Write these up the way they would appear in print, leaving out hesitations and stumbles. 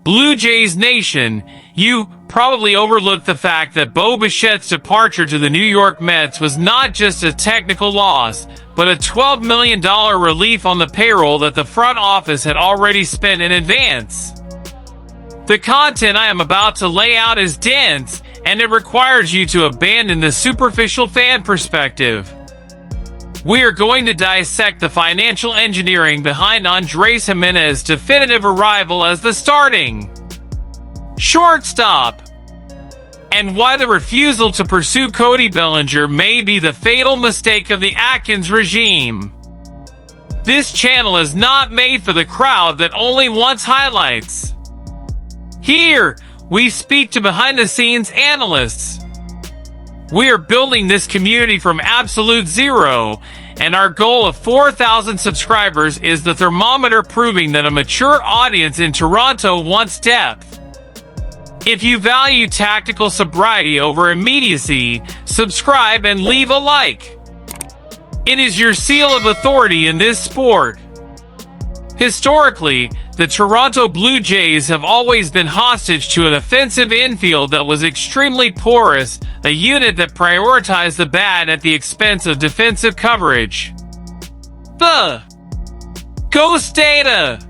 Blue Jays Nation, you probably overlooked the fact that Bo Bichette's departure to the New York Mets was not just a technical loss, but a $12 million relief on the payroll that the front office had already spent in advance. The content I am about to lay out is dense, and it requires you to abandon the superficial fan perspective. We are going to dissect the financial engineering behind Andrés Giménez's definitive arrival as the starting shortstop, and why the refusal to pursue Cody Bellinger may be the fatal mistake of the Atkins regime. This channel is not made for the crowd that only wants highlights. Here, we speak to behind-the-scenes analysts. We are building this community from absolute zero, and our goal of 4,000 subscribers is the thermometer proving that a mature audience in Toronto wants depth. If you value tactical sobriety over immediacy, subscribe and leave a like. It is your seal of authority in this sport. Historically, the Toronto Blue Jays have always been hostage to an offensive infield that was extremely porous, a unit that prioritized the bat at the expense of defensive coverage. The ghost data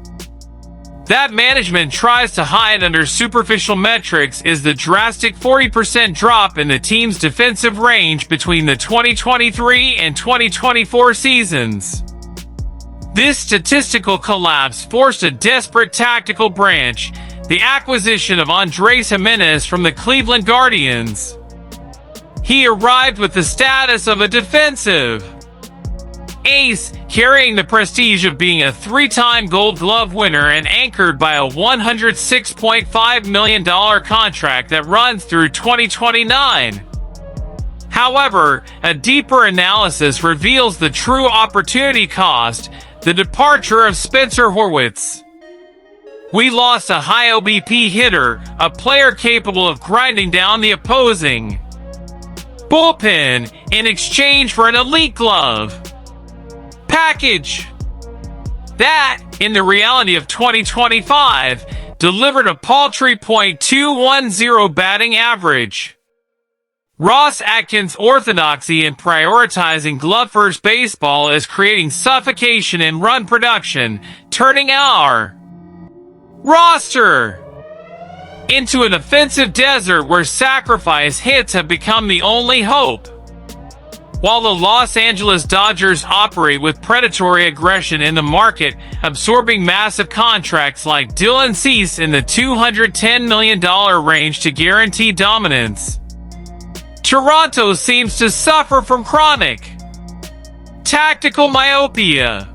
that management tries to hide under superficial metrics is the drastic 40% drop in the team's defensive range between the 2023 and 2024 seasons. This statistical collapse forced a desperate tactical branch, the acquisition of Andrés Giménez from the Cleveland Guardians. He arrived with the status of a defensive ace, carrying the prestige of being a three-time Gold Glove winner and anchored by a $106.5 million contract that runs through 2029. However, a deeper analysis reveals the true opportunity cost: the departure of Spencer Horwitz. We lost a high OBP hitter, a player capable of grinding down the opposing bullpen, in exchange for an elite glove package that, in the reality of 2025, delivered a paltry .210 batting average. Ross Atkins' orthodoxy in prioritizing glove-first baseball is creating suffocation in run production, turning our roster into an offensive desert where sacrifice hits have become the only hope. While the Los Angeles Dodgers operate with predatory aggression in the market, absorbing massive contracts like Dylan Cease in the $210 million range to guarantee dominance, Toronto seems to suffer from chronic tactical myopia.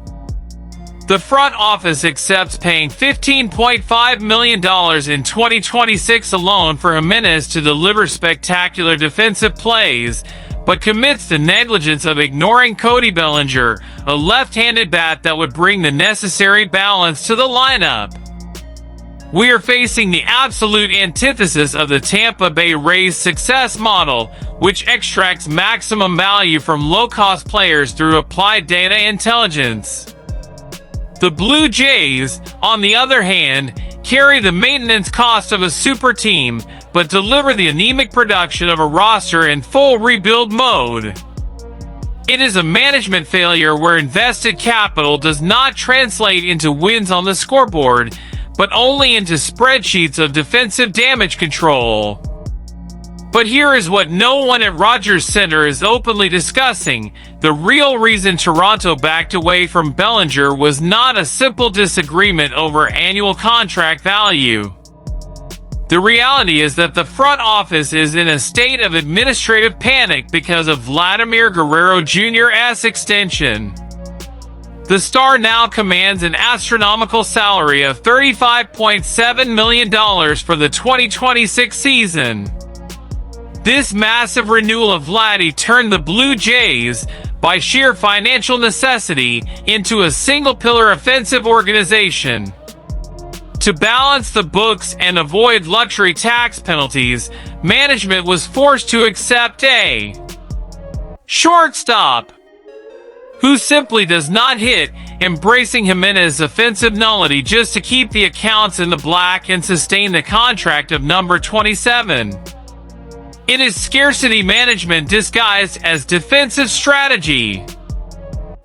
The front office accepts paying $15.5 million in 2026 alone for Jimenez to deliver spectacular defensive plays, but commits to negligence of ignoring Cody Bellinger, a left-handed bat that would bring the necessary balance to the lineup. We are facing the absolute antithesis of the Tampa Bay Rays success model, which extracts maximum value from low-cost players through applied data intelligence. The Blue Jays, on the other hand, carry the maintenance cost of a super team, but deliver the anemic production of a roster in full rebuild mode. It is a management failure where invested capital does not translate into wins on the scoreboard, but only into spreadsheets of defensive damage control. But here is what no one at Rogers Center is openly discussing. The real reason Toronto backed away from Bellinger was not a simple disagreement over annual contract value. The reality is that the front office is in a state of administrative panic because of Vladimir Guerrero Jr.'s extension. The star now commands an astronomical salary of $35.7 million for the 2026 season. This massive renewal of Vladdy turned the Blue Jays, by sheer financial necessity, into a single-pillar offensive organization. To balance the books and avoid luxury tax penalties, management was forced to accept a shortstop who simply does not hit, embracing Jimenez's offensive nullity just to keep the accounts in the black and sustain the contract of number 27. It is scarcity management disguised as defensive strategy.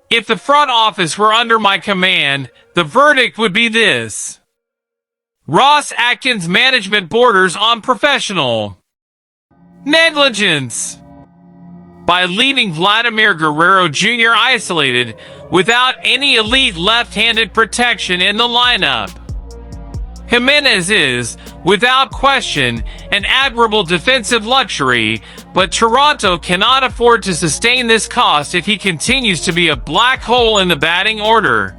If the front office were under my command, the verdict would be this: Ross Atkins management borders on professional negligence by leaving Vladimir Guerrero Jr. isolated without any elite left-handed protection in the lineup. Jimenez is, without question, an admirable defensive luxury, but Toronto cannot afford to sustain this cost if he continues to be a black hole in the batting order.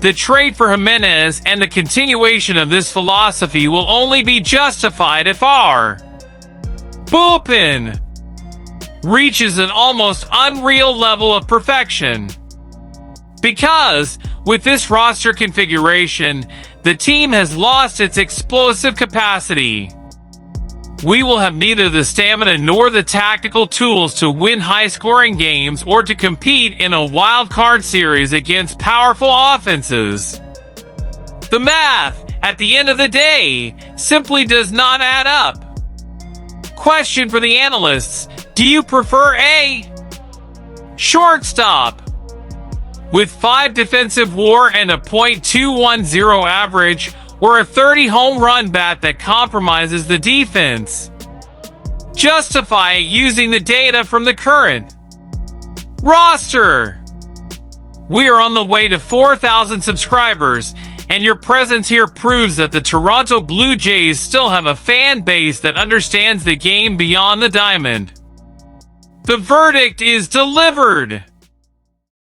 The trade for Jimenez and the continuation of this philosophy will only be justified if our bullpen reaches an almost unreal level of perfection. Because, with this roster configuration, the team has lost its explosive capacity. We will have neither the stamina nor the tactical tools to win high-scoring games or to compete in a wild-card series against powerful offenses. The math, at the end of the day, simply does not add up. Question for the analysts: do you prefer a shortstop with 5 defensive WAR and a .210 average, or a 30 home run bat that compromises the defense? Justify it using the data from the current roster. We are on the way to 4,000 subscribers, and your presence here proves that the Toronto Blue Jays still have a fan base that understands the game beyond the diamond. The verdict is delivered.